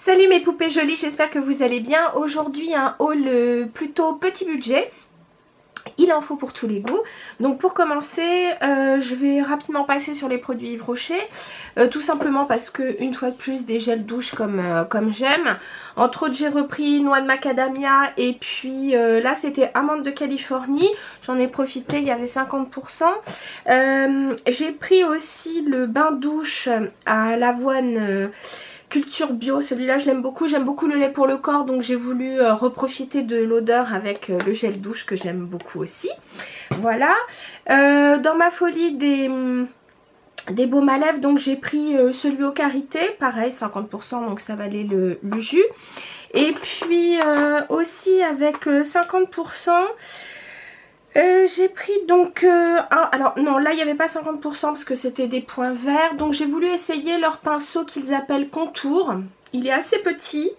Salut mes poupées jolies, j'espère que vous allez bien. Aujourd'hui un haul plutôt petit budget. Il en faut pour tous les goûts. Donc pour commencer, je vais rapidement passer sur les produits Yves Rocher. Tout simplement parce que, une fois de plus, des gels douche comme j'aime. Entre autres, j'ai repris noix de macadamia et puis là c'était amande de Californie. J'en ai profité, il y avait 50%. J'ai pris aussi le bain douche à l'avoine Culture Bio, celui-là je l'aime beaucoup, j'aime beaucoup le lait pour le corps, donc j'ai voulu reprofiter de l'odeur avec le gel douche que j'aime beaucoup aussi. Voilà, dans ma folie des baumes à lèvres, donc j'ai pris celui au karité, pareil 50%, donc ça valait le jus. Et puis aussi avec 50%, j'ai pris donc alors non, là il n'y avait pas 50% parce que c'était des points verts, donc j'ai voulu essayer leur pinceau qu'ils appellent Contour. Il est assez petit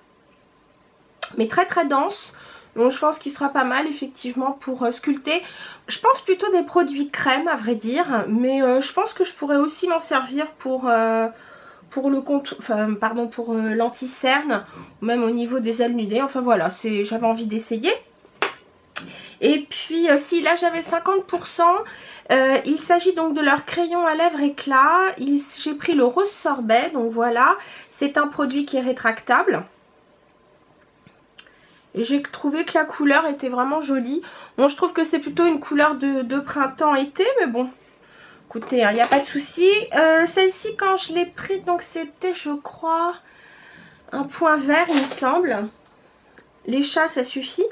mais très très dense, donc je pense qu'il sera pas mal effectivement pour sculpter. Je pense plutôt des produits crème à vrai dire, mais je pense que je pourrais aussi m'en servir pour le contour, enfin pardon, pour l'anti-cerne, même au niveau des ailes nudées. Enfin voilà, j'avais envie d'essayer. Et puis si là j'avais 50%, il s'agit donc de leur crayon à lèvres éclat. J'ai pris le rose sorbet, donc voilà, c'est un produit qui est rétractable. Et j'ai trouvé que la couleur était vraiment jolie. Bon, je trouve que c'est plutôt une couleur de printemps-été, mais bon, écoutez, il n'y a pas de souci. Celle-ci, quand je l'ai prise, donc c'était, je crois, un point vert, il me semble. Les chats, ça suffit.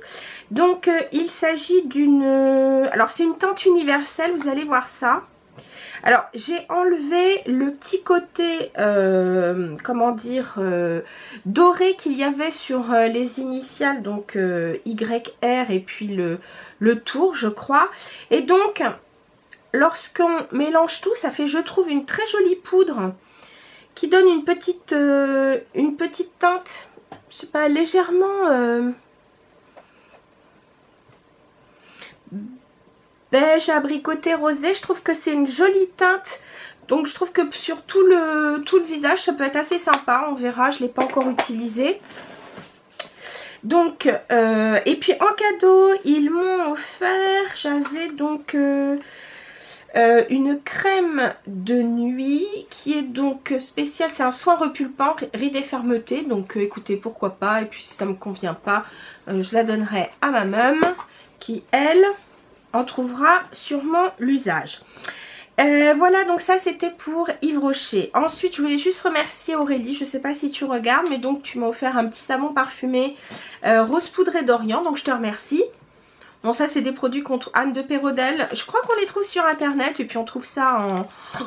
Donc, il s'agit d'une... alors, c'est une teinte universelle, vous allez voir ça. Alors, j'ai enlevé le petit côté, comment dire, doré qu'il y avait sur les initiales, donc YR et puis le tour, je crois. Et donc, lorsqu'on mélange tout, ça fait, je trouve, une très jolie poudre qui donne une petite teinte, je sais pas, légèrement beige abricoté rosé. Je trouve que c'est une jolie teinte, donc je trouve que sur tout le visage ça peut être assez sympa. On verra, je ne l'ai pas encore utilisé. Donc et puis en cadeau ils m'ont offert, j'avais donc une crème de nuit qui est donc spéciale, c'est un soin repulpant, rides et fermeté, donc écoutez, pourquoi pas. Et puis si ça me convient pas, je la donnerai à ma maman qui elle en trouvera sûrement l'usage. Voilà, donc ça c'était pour Yves Rocher. Ensuite je voulais juste remercier Aurélie, je sais pas si tu regardes, mais donc tu m'as offert un petit savon parfumé rose poudré d'Orient, donc je te remercie. Bon, ça c'est des produits contre Anne de Pérodel. Je crois qu'on les trouve sur internet et puis on trouve ça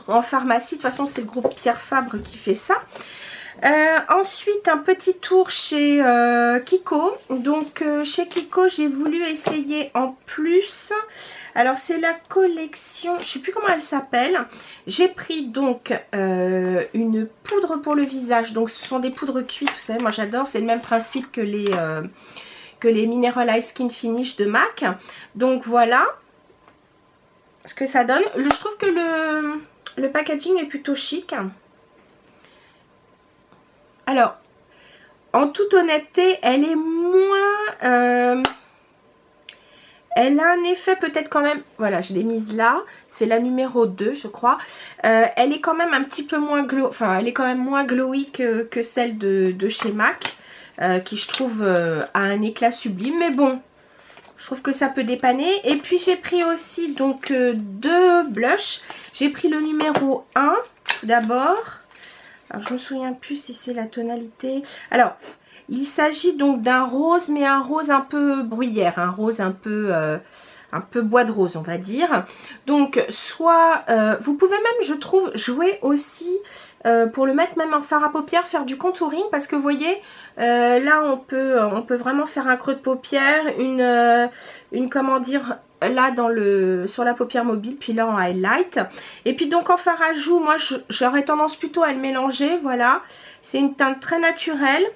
en pharmacie. De toute façon c'est le groupe Pierre Fabre qui fait ça. Ensuite un petit tour chez Kiko. Donc chez Kiko j'ai voulu essayer en plus. Alors c'est la collection, je sais plus comment elle s'appelle. J'ai pris donc une poudre pour le visage. Donc ce sont des poudres cuites, vous savez moi j'adore. C'est le même principe que les Mineral Eye Skin Finish de MAC. Donc voilà ce que ça donne. Je trouve que le packaging est plutôt chic. Alors, en toute honnêteté, elle est moins... elle a un effet peut-être quand même... Voilà, je l'ai mise là. C'est la numéro 2, je crois. Elle est quand même un petit peu moins glow... Enfin, elle est quand même moins glowy que celle de chez MAC. Qui, je trouve, a un éclat sublime. Mais bon, je trouve que ça peut dépanner. Et puis, j'ai pris aussi donc 2 blushs. J'ai pris le numéro 1, tout d'abord. Alors, je me souviens plus si c'est la tonalité. Alors, il s'agit donc d'un rose, mais un rose un peu bruyère, un rose un peu bois de rose, on va dire. Donc, soit, vous pouvez même, je trouve, jouer aussi pour le mettre même en fard à paupières, faire du contouring, parce que vous voyez, là, on peut vraiment faire un creux de paupière, une comment dire... là sur la paupière mobile, puis là en highlight. Et puis donc en fard à joues, moi j'aurais tendance plutôt à le mélanger. Voilà, c'est une teinte très naturelle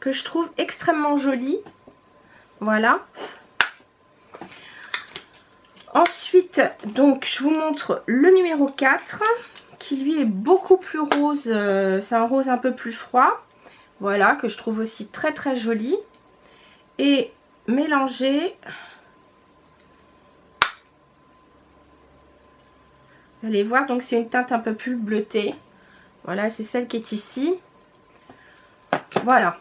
que je trouve extrêmement jolie. Voilà. Ensuite donc je vous montre le numéro 4 qui lui est beaucoup plus rose. C'est un rose un peu plus froid. Voilà, que je trouve aussi très très joli. Et mélanger. Vous allez voir, donc c'est une teinte un peu plus bleutée. Voilà, c'est celle qui est ici. Voilà.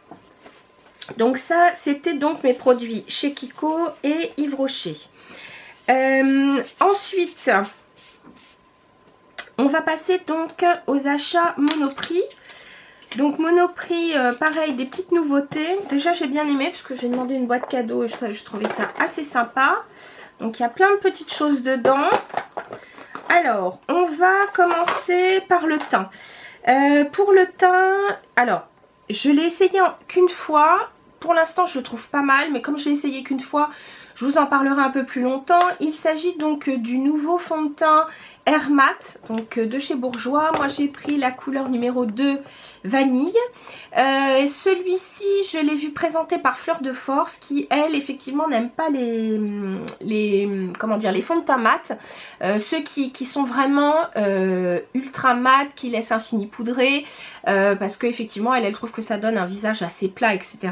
Donc ça, c'était donc mes produits chez Kiko et Yves Rocher. Ensuite, on va passer donc aux achats Monoprix. Donc Monoprix, pareil, des petites nouveautés. Déjà, j'ai bien aimé parce que j'ai demandé une boîte cadeau et je trouvais ça assez sympa. Donc il y a plein de petites choses dedans. Alors, on va commencer par le teint. Pour le teint, alors, je l'ai essayé qu'une fois. Pour l'instant, je le trouve pas mal, mais comme je l'ai essayé qu'une fois, je vous en parlerai un peu plus longtemps. Il s'agit donc du nouveau fond de teint Air Matte, donc de chez Bourjois. Moi, j'ai pris la couleur numéro 2, vanille. Celui-ci, je l'ai vu présenté par Fleur de Force, qui, elle, effectivement, n'aime pas les fonds de teint mat. Ceux qui sont vraiment ultra mat, qui laissent un fini poudré, parce qu'effectivement, elle trouve que ça donne un visage assez plat, etc.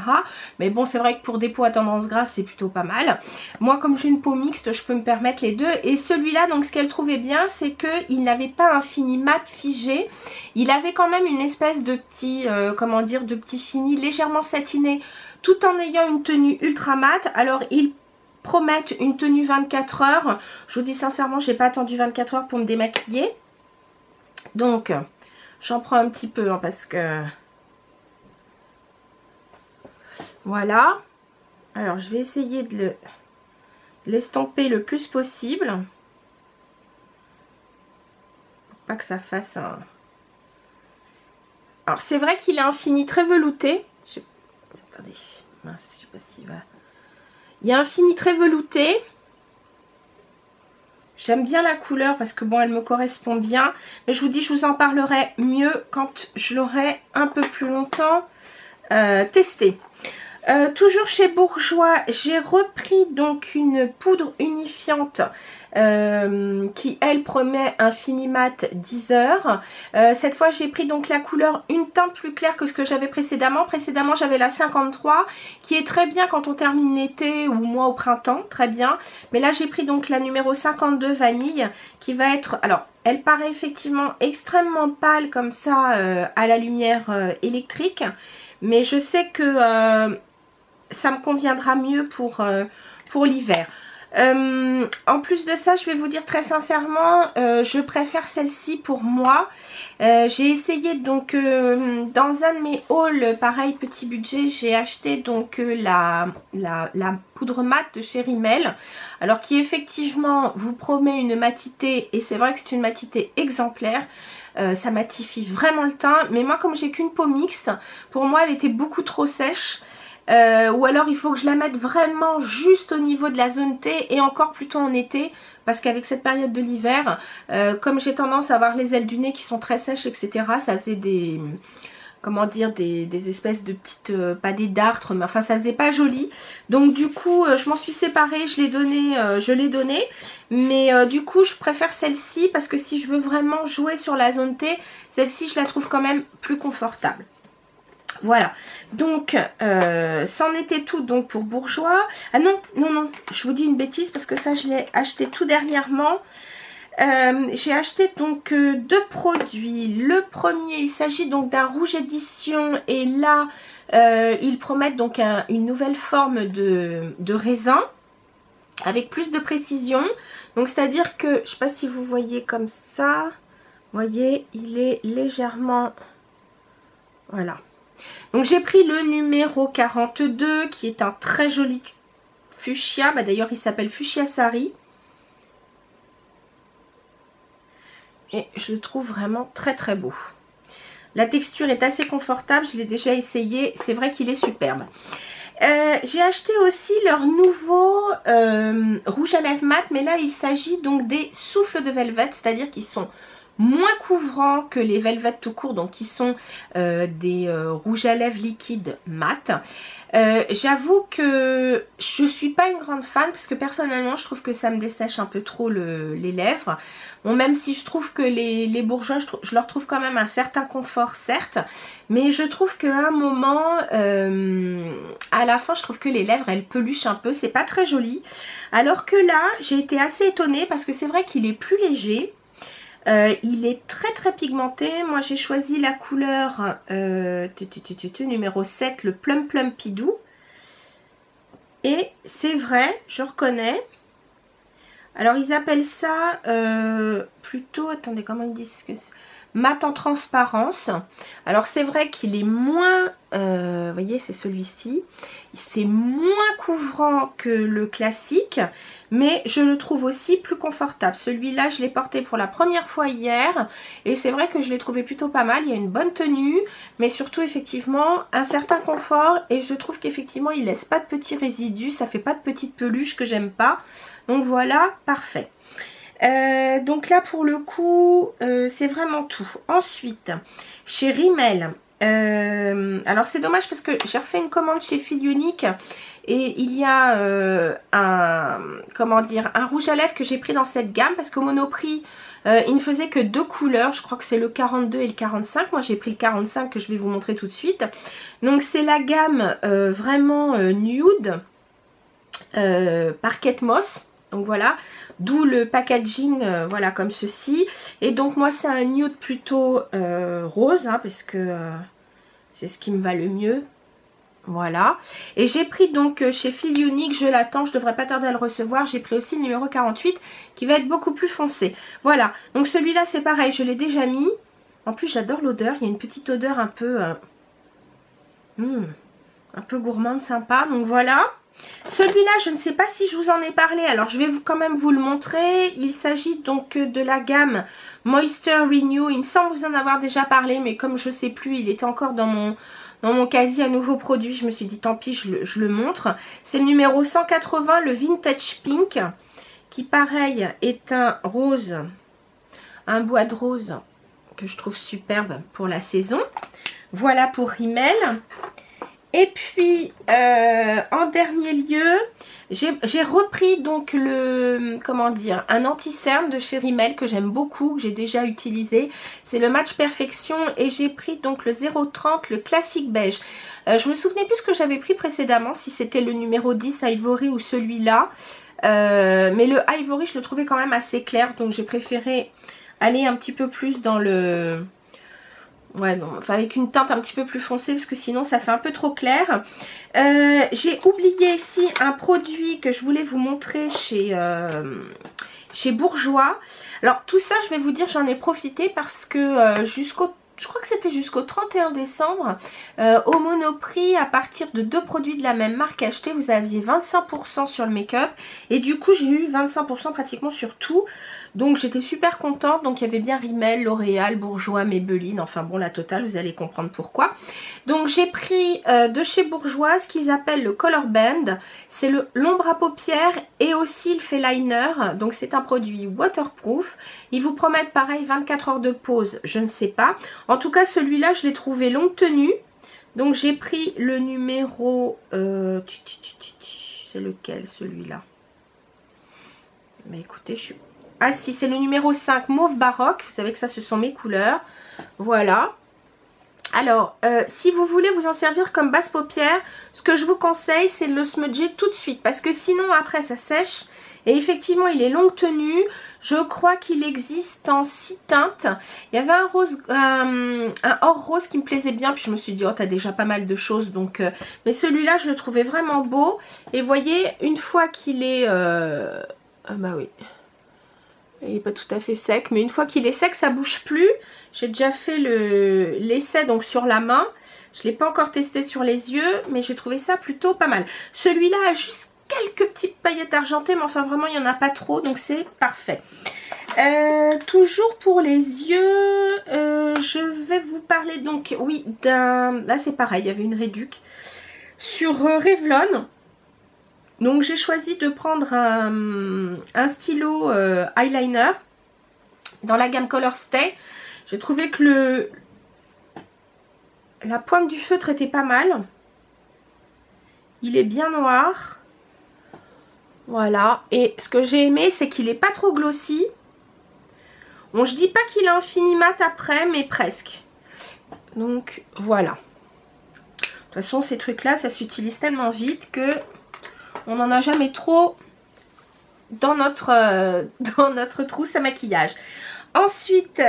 Mais bon, c'est vrai que pour des peaux à tendance grasse, c'est plutôt pas mal. Moi, comme j'ai une peau mixte, je peux me permettre les deux. Et celui-là, donc, ce qu'elle trouvait bien, c'est qu'il n'avait pas un fini mat figé. Il avait quand même une espèce de petit, de petit fini légèrement satiné, tout en ayant une tenue ultra mat. Alors, ils promettent une tenue 24 heures. Je vous dis sincèrement, j'ai pas attendu 24 heures pour me démaquiller. Donc, j'en prends un petit peu, hein, parce que... Voilà. Alors, je vais essayer de l'estomper le plus possible. Pour pas que ça fasse un... Alors, c'est vrai qu'il a un fini très velouté. Attendez, mince, je sais pas s'il va... Il y a un fini très velouté. J'aime bien la couleur parce que bon, elle me correspond bien. Mais je vous dis, je vous en parlerai mieux quand je l'aurai un peu plus longtemps testé. Toujours chez Bourjois, j'ai repris donc une poudre unifiante qui elle promet un fini mat 10 heures. Cette fois j'ai pris donc la couleur une teinte plus claire que ce que j'avais précédemment. Précédemment j'avais la 53 qui est très bien quand on termine l'été ou moi au printemps, très bien. Mais là j'ai pris donc la numéro 52 vanille qui va être... Alors elle paraît effectivement extrêmement pâle comme ça à la lumière électrique. Mais je sais que... ça me conviendra mieux pour l'hiver. En plus de ça, je vais vous dire très sincèrement, je préfère celle-ci pour moi. J'ai essayé donc dans un de mes hauls, pareil petit budget, j'ai acheté donc la poudre mat de chez Rimmel. Alors qui effectivement vous promet une matité et c'est vrai que c'est une matité exemplaire. Ça matifie vraiment le teint. Mais moi comme j'ai qu'une peau mixte, pour moi elle était beaucoup trop sèche. Ou alors il faut que je la mette vraiment juste au niveau de la zone T et encore plutôt en été parce qu'avec cette période de l'hiver comme j'ai tendance à avoir les ailes du nez qui sont très sèches etc, ça faisait des des espèces de petites pas des dartres mais enfin ça faisait pas joli. Donc du coup je m'en suis séparée, je l'ai donné mais du coup je préfère celle-ci parce que si je veux vraiment jouer sur la zone T, celle-ci je la trouve quand même plus confortable. Voilà, donc c'en était tout donc pour Bourjois. Ah non, je vous dis une bêtise parce que ça je l'ai acheté tout dernièrement. J'ai acheté donc deux produits. Le premier, il s'agit donc d'un rouge édition et là ils promettent donc une nouvelle forme de raisin avec plus de précision. Donc c'est à dire que, je sais pas si vous voyez comme ça, vous voyez il est légèrement, voilà. Donc j'ai pris le numéro 42 qui est un très joli fuchsia. Bah, d'ailleurs il s'appelle Fuchsia Sari. Et je le trouve vraiment très très beau. La texture est assez confortable, je l'ai déjà essayé. C'est vrai qu'il est superbe. J'ai acheté aussi leur nouveau rouge à lèvres mat. Mais là il s'agit donc des souffles de velvet. C'est à dire qu'ils sont moins couvrants que les Velvet tout court, donc qui sont des rouges à lèvres liquides mat. J'avoue que je suis pas une grande fan parce que personnellement je trouve que ça me dessèche un peu trop les lèvres. Bon, même si je trouve que les bourgeois, je leur trouve quand même un certain confort, certes, mais je trouve qu'à un moment, à la fin, je trouve que les lèvres, elles peluchent un peu, c'est pas très joli. Alors que là, j'ai été assez étonnée parce que c'est vrai qu'il est plus léger. Il est très très pigmenté. Moi j'ai choisi la couleur numéro 7, le Plum Plum Pidou. Et c'est vrai, je reconnais. Alors ils appellent ça plutôt, attendez, comment ils disent que mat en transparence. Alors c'est vrai qu'il est moins, vous voyez c'est celui-ci, c'est moins couvrant que le classique, mais je le trouve aussi plus confortable. Celui-là je l'ai porté pour la première fois hier et c'est vrai que je l'ai trouvé plutôt pas mal. Il y a une bonne tenue, mais surtout effectivement un certain confort et je trouve qu'effectivement il laisse pas de petits résidus, ça fait pas de petites peluches que j'aime pas. Donc voilà, parfait. Donc là pour le coup c'est vraiment tout. Ensuite chez Rimmel, alors c'est dommage parce que j'ai refait une commande chez Fil Unique et il y a comment dire, un rouge à lèvres que j'ai pris dans cette gamme parce qu'au Monoprix il ne faisait que 2 couleurs, je crois que c'est le 42 et le 45, moi j'ai pris le 45 que je vais vous montrer tout de suite. Donc c'est la gamme vraiment nude Parquet Moss. Donc voilà, d'où le packaging, voilà, comme ceci. Et donc moi c'est un nude plutôt rose, hein, parce que c'est ce qui me va le mieux. Voilà. Et j'ai pris donc chez Fil Unique, je l'attends, je devrais pas tarder à le recevoir. J'ai pris aussi le numéro 48 qui va être beaucoup plus foncé. Voilà, donc celui-là c'est pareil, je l'ai déjà mis. En plus j'adore l'odeur, il y a une petite odeur un peu, un peu gourmande, sympa. Donc voilà. Celui-là, je ne sais pas si je vous en ai parlé, alors je vais quand même vous le montrer. Il s'agit donc de la gamme Moisture Renew. Il me semble vous en avoir déjà parlé, mais comme je ne sais plus, il était encore dans mon casier à nouveau produit. Je me suis dit, tant pis, je le montre. C'est le numéro 180, le Vintage Pink, qui pareil est un rose, un bois de rose que je trouve superbe pour la saison. Voilà pour Rimmel. Et puis, en dernier lieu, j'ai repris donc le, comment dire, un anti-cerne de chez Rimmel que j'aime beaucoup, que j'ai déjà utilisé. C'est le Match Perfection et j'ai pris donc le 030, le classique beige. Je me souvenais plus ce que j'avais pris précédemment, si c'était le numéro 10 Ivory ou celui-là. Mais le Ivory, je le trouvais quand même assez clair, donc j'ai préféré aller un petit peu plus dans le... Ouais, non, enfin avec une teinte un petit peu plus foncée parce que sinon ça fait un peu trop clair. J'ai oublié ici un produit que je voulais vous montrer chez Bourjois. Alors tout ça, je vais vous dire, j'en ai profité parce que je crois que c'était jusqu'au 31 décembre, au Monoprix, à partir de 2 produits de la même marque achetés, vous aviez 25% sur le make-up. Et du coup, j'ai eu 25% pratiquement sur tout. Donc j'étais super contente. Donc il y avait bien Rimmel, L'Oréal, Bourjois, Maybelline, enfin bon, la totale, vous allez comprendre pourquoi. Donc j'ai pris de chez Bourjois ce qu'ils appellent le Color Band. C'est l'ombre à paupières et aussi le fait liner. Donc c'est un produit waterproof. Ils vous promettent pareil 24 heures de pause, je ne sais pas. En tout cas celui-là je l'ai trouvé longue tenue. Donc j'ai pris le numéro... c'est lequel celui-là? Mais écoutez, je suis... Ah si, c'est le numéro 5, mauve baroque. Vous savez que ça, ce sont mes couleurs. Voilà. Alors, si vous voulez vous en servir comme base paupière, ce que je vous conseille, c'est de le smudger tout de suite. Parce que sinon, après, ça sèche. Et effectivement, il est longue tenue. Je crois qu'il existe en 6 teintes. Il y avait un rose, un or rose qui me plaisait bien. Puis je me suis dit, oh, t'as déjà pas mal de choses. Donc, mais celui-là, je le trouvais vraiment beau. Et vous voyez, une fois qu'il est... Ah bah oui. Il n'est pas tout à fait sec, mais une fois qu'il est sec, ça bouge plus. J'ai déjà fait l'essai donc sur la main. Je ne l'ai pas encore testé sur les yeux, mais j'ai trouvé ça plutôt pas mal. Celui-là a juste quelques petites paillettes argentées, mais enfin vraiment, il n'y en a pas trop, donc c'est parfait. Toujours pour les yeux, je vais vous parler donc, oui, là c'est pareil, il y avait une réduc sur Revlon. Donc j'ai choisi de prendre un stylo eyeliner dans la gamme Color Stay. J'ai trouvé que la pointe du feutre était pas mal. Il est bien noir. Voilà. Et ce que j'ai aimé, c'est qu'il est pas trop glossy. Bon, je dis pas qu'il est infini mat après, mais presque. Donc, voilà. De toute façon, ces trucs-là, ça s'utilise tellement vite que on n'en a jamais trop dans notre trousse à maquillage. Ensuite,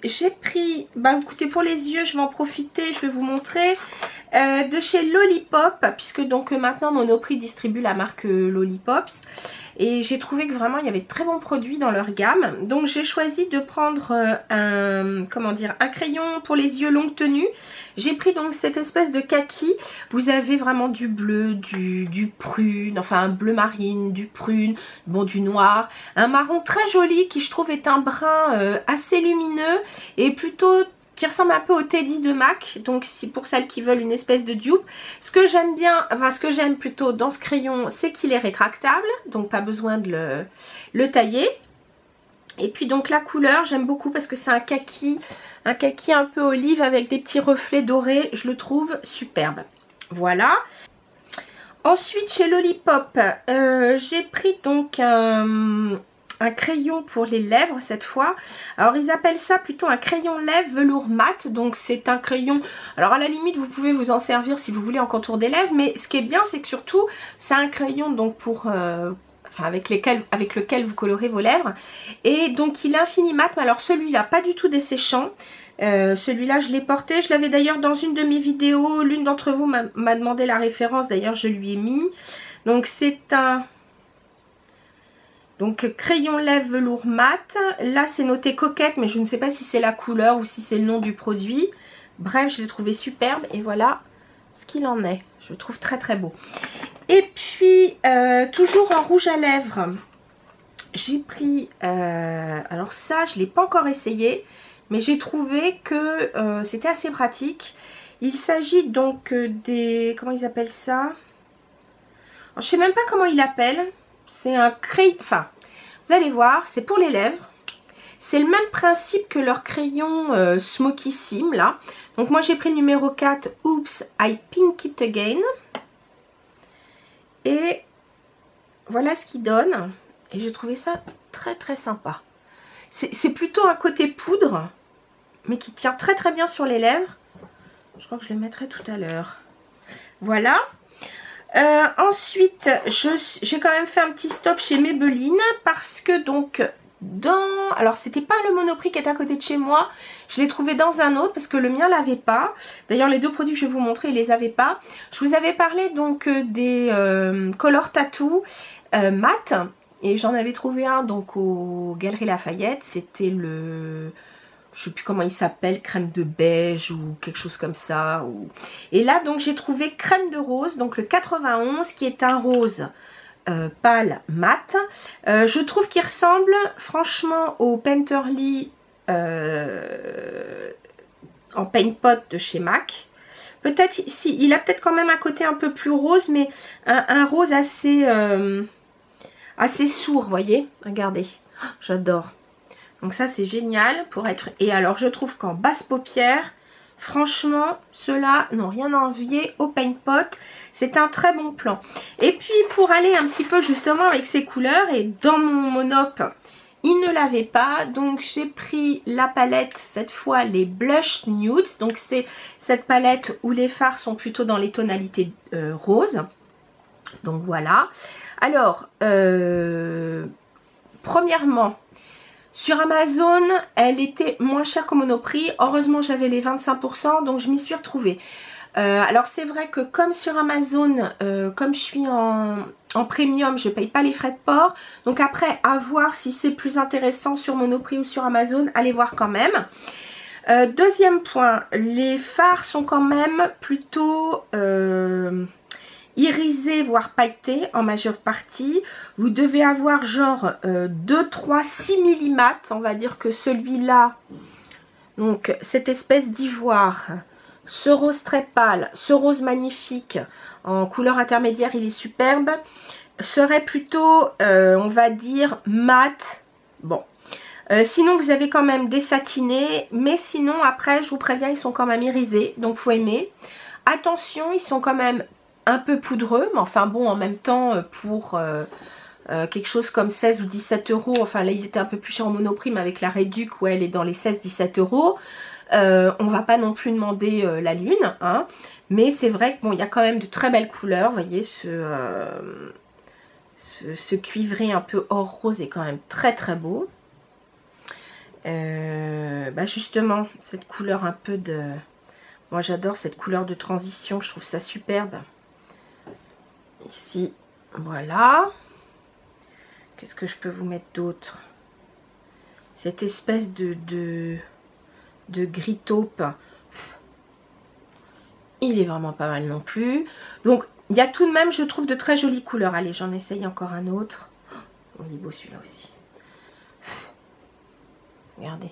j'ai pris, bah écoutez, pour les yeux, je vais en profiter, je vais vous montrer, de chez Lollipop, puisque donc maintenant Monoprix distribue la marque Lollipops. Et j'ai trouvé que vraiment il y avait de très bons produits dans leur gamme. Donc j'ai choisi de prendre un crayon pour les yeux longue tenue. J'ai pris donc cette espèce de kaki. Vous avez vraiment du bleu, du prune, enfin un bleu marine, du prune, bon du noir. Un marron très joli qui je trouve est un brun assez lumineux et plutôt qui ressemble un peu au Teddy de MAC, donc si pour celles qui veulent une espèce de dupe. Ce que j'aime bien, enfin ce que j'aime plutôt dans ce crayon, c'est qu'il est rétractable, donc pas besoin de le tailler. Et puis donc la couleur, j'aime beaucoup parce que c'est un kaki un peu olive avec des petits reflets dorés, je le trouve superbe. Voilà. Ensuite chez Lollipop, j'ai pris donc un crayon pour les lèvres cette fois. Alors ils appellent ça plutôt un crayon lèvres velours mat. Donc c'est un crayon, alors à la limite vous pouvez vous en servir si vous voulez en contour des lèvres, mais ce qui est bien c'est que surtout c'est un crayon donc pour avec lequel vous colorez vos lèvres. Et donc il est infini mat, mais alors celui-là pas du tout desséchant. Celui-là je l'ai porté, je l'avais d'ailleurs dans une de mes vidéos, l'une d'entre vous m'a demandé la référence, d'ailleurs je lui ai mis. Donc c'est un crayon lèvres velours mat. Là c'est noté coquette, mais je ne sais pas si c'est la couleur ou si c'est le nom du produit. Bref, je l'ai trouvé superbe et voilà ce qu'il en est. Je le trouve très très beau. Et puis toujours en rouge à lèvres, j'ai pris alors ça je ne l'ai pas encore essayé, mais j'ai trouvé que c'était assez pratique. Il s'agit donc des, comment ils appellent ça, alors, je ne sais même pas comment ils l'appellent. C'est un crayon, enfin vous allez voir, c'est pour les lèvres. C'est le même principe que leur crayon Smoky Sim là. Donc moi j'ai pris le numéro 4, Oops, I Pink It Again. Et voilà ce qu'il donne. Et j'ai trouvé ça très très sympa. C'est plutôt un côté poudre, mais qui tient très très bien sur les lèvres. Je crois que je le mettrai tout à l'heure. Voilà. Ensuite, j'ai quand même fait un petit stop chez Maybelline parce que donc alors c'était pas le Monoprix qui est à côté de chez moi, je l'ai trouvé dans un autre parce que le mien l'avait pas. D'ailleurs les deux produits que je vais vous montrer ils les avaient pas. Je vous avais parlé donc des Color Tattoo mat et j'en avais trouvé un donc aux Galeries Lafayette. C'était le, je sais plus comment il s'appelle, crème de beige ou quelque chose comme ça. Et là donc j'ai trouvé crème de rose, donc le 91 qui est un rose pâle mat. Je trouve qu'il ressemble franchement au Painterly en Paint Pot de chez MAC. Peut-être si il a peut-être quand même un côté un peu plus rose, mais un rose assez assez sourd, voyez, regardez, oh, j'adore. Donc ça c'est génial pour être, et alors je trouve qu'en basse paupière, franchement, ceux-là n'ont rien à envier au Paint Pot. C'est un très bon plan. Et puis, pour aller un petit peu justement avec ces couleurs, et dans mon Monop, il ne l'avait pas. Donc, j'ai pris la palette, cette fois, les Blush Nudes. Donc, c'est cette palette où les fards sont plutôt dans les tonalités roses. Donc, voilà. Alors, premièrement, sur Amazon, elle était moins chère qu'au Monoprix. Heureusement, j'avais les 25%, donc je m'y suis retrouvée. Alors, c'est vrai que comme sur Amazon, comme je suis en premium, je ne paye pas les frais de port. Donc après, à voir si c'est plus intéressant sur Monoprix ou sur Amazon, allez voir quand même. Deuxième point, les fards sont quand même plutôt irisé voire pailleté en majeure partie. Vous devez avoir genre 2, 3, 6 mm. On va dire que celui-là, donc cette espèce d'ivoire, ce rose très pâle, ce rose magnifique en couleur intermédiaire, il est superbe, serait plutôt on va dire mat. Bon, Sinon, vous avez quand même des satinés, mais sinon, après, je vous préviens, ils sont quand même irisés, donc faut aimer. Attention, ils sont quand même un peu poudreux, mais enfin bon, en même temps, pour quelque chose comme 16 ou 17 euros, enfin là, il était un peu plus cher en Monoprix, mais avec la réduc, où elle est dans les 16-17 euros, on va pas non plus demander la lune, hein, mais c'est vrai que bon, il y a quand même de très belles couleurs, vous voyez, ce cuivré un peu or rose est quand même très très beau. Bah justement, cette couleur un peu de... Moi j'adore cette couleur de transition, je trouve ça superbe. Ici, voilà. Qu'est-ce que je peux vous mettre d'autre? Cette espèce de gris taupe. Il est vraiment pas mal non plus. Donc, il y a tout de même, je trouve, de très jolies couleurs. Allez, j'en essaye encore un autre. Oh, il est beau celui-là aussi. Regardez.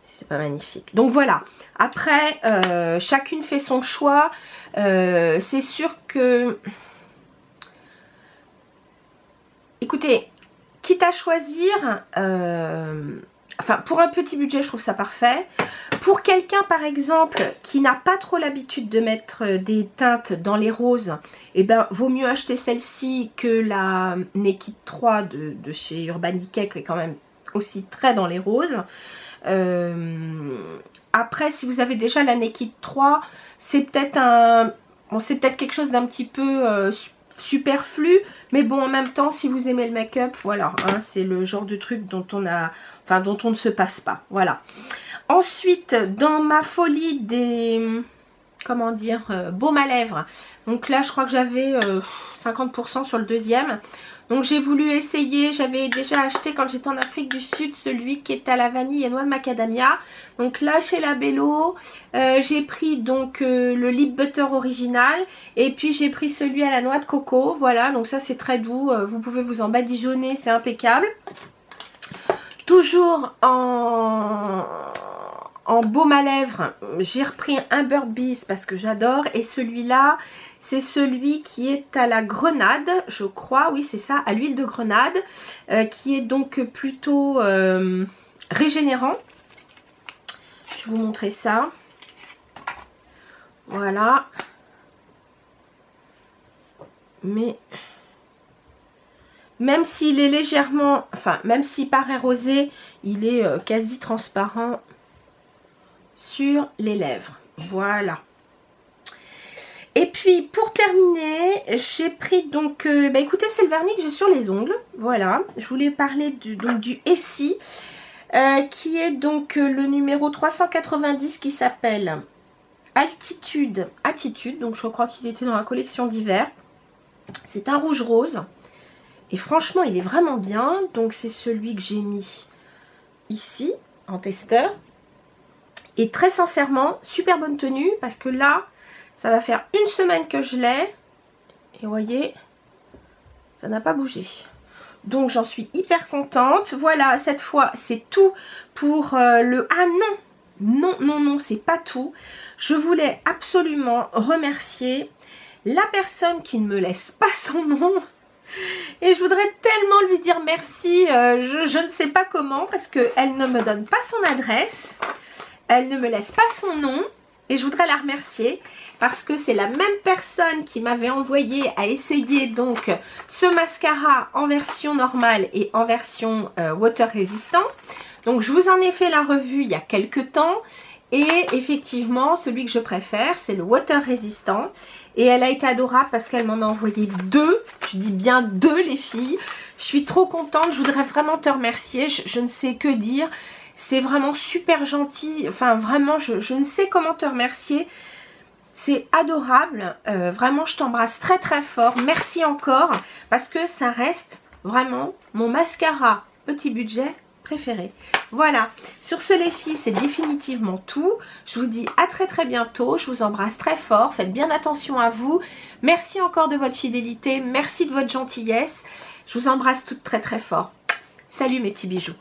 C'est pas magnifique. Donc voilà. Après, chacune fait son choix. C'est sûr que... Écoutez, quitte à choisir... Enfin, pour un petit budget, je trouve ça parfait. Pour quelqu'un, par exemple, qui n'a pas trop l'habitude de mettre des teintes dans les roses, eh ben, vaut mieux acheter celle-ci que la Naked 3 de chez Urban Decay, qui est quand même aussi très dans les roses. Après, si vous avez déjà la Naked 3, c'est peut-être bon, c'est peut-être quelque chose d'un petit peu superflu, mais bon, en même temps, si vous aimez le make-up, voilà, hein, c'est le genre de truc dont on ne se passe pas, voilà. Ensuite, dans ma folie des, comment dire, baume à lèvres, donc là, je crois que j'avais 50% sur le deuxième. Donc j'ai voulu essayer, j'avais déjà acheté quand j'étais en Afrique du Sud celui qui est à la vanille et noix de macadamia. Donc là chez Labello, j'ai pris donc le lip butter original et puis j'ai pris celui à la noix de coco. Voilà, donc ça c'est très doux, vous pouvez vous en badigeonner, c'est impeccable. Toujours en baume à lèvres, j'ai repris un Bird Bees parce que j'adore. Et celui-là, c'est celui qui est à la grenade, je crois. Oui, c'est ça, à l'huile de grenade, qui est donc plutôt régénérant. Je vais vous montrer ça. Voilà. Mais... même s'il est légèrement... enfin, même s'il paraît rosé, il est quasi transparent sur les lèvres. Voilà. Et puis pour terminer, j'ai pris donc bah écoutez, c'est le vernis que j'ai sur les ongles. Voilà, je voulais parler du Essie qui est donc le numéro 390 qui s'appelle Attitude. Donc je crois qu'il était dans la collection d'hiver. C'est un rouge rose et franchement il est vraiment bien. Donc c'est celui que j'ai mis ici en testeur. Et très sincèrement, super bonne tenue parce que là, ça va faire une semaine que je l'ai. Et vous voyez, ça n'a pas bougé. Donc j'en suis hyper contente. Voilà, cette fois, c'est tout pour le... ah non, c'est pas tout. Je voulais absolument remercier la personne qui ne me laisse pas son nom. Et je voudrais tellement lui dire merci. Je ne sais pas comment parce qu'elle ne me donne pas son adresse. Elle ne me laisse pas son nom et je voudrais la remercier parce que c'est la même personne qui m'avait envoyé à essayer donc ce mascara en version normale et en version water résistant. Donc je vous en ai fait la revue il y a quelques temps et effectivement celui que je préfère c'est le water résistant et elle a été adorable parce qu'elle m'en a envoyé deux, je dis bien deux les filles. Je suis trop contente, je voudrais vraiment te remercier, je ne sais que dire. C'est vraiment super gentil, enfin vraiment je ne sais comment te remercier, c'est adorable, vraiment je t'embrasse très très fort, merci encore parce que ça reste vraiment mon mascara petit budget préféré. Voilà, sur ce les filles c'est définitivement tout, je vous dis à très très bientôt, je vous embrasse très fort, faites bien attention à vous, merci encore de votre fidélité, merci de votre gentillesse, je vous embrasse toutes très très fort, salut mes petits bijoux.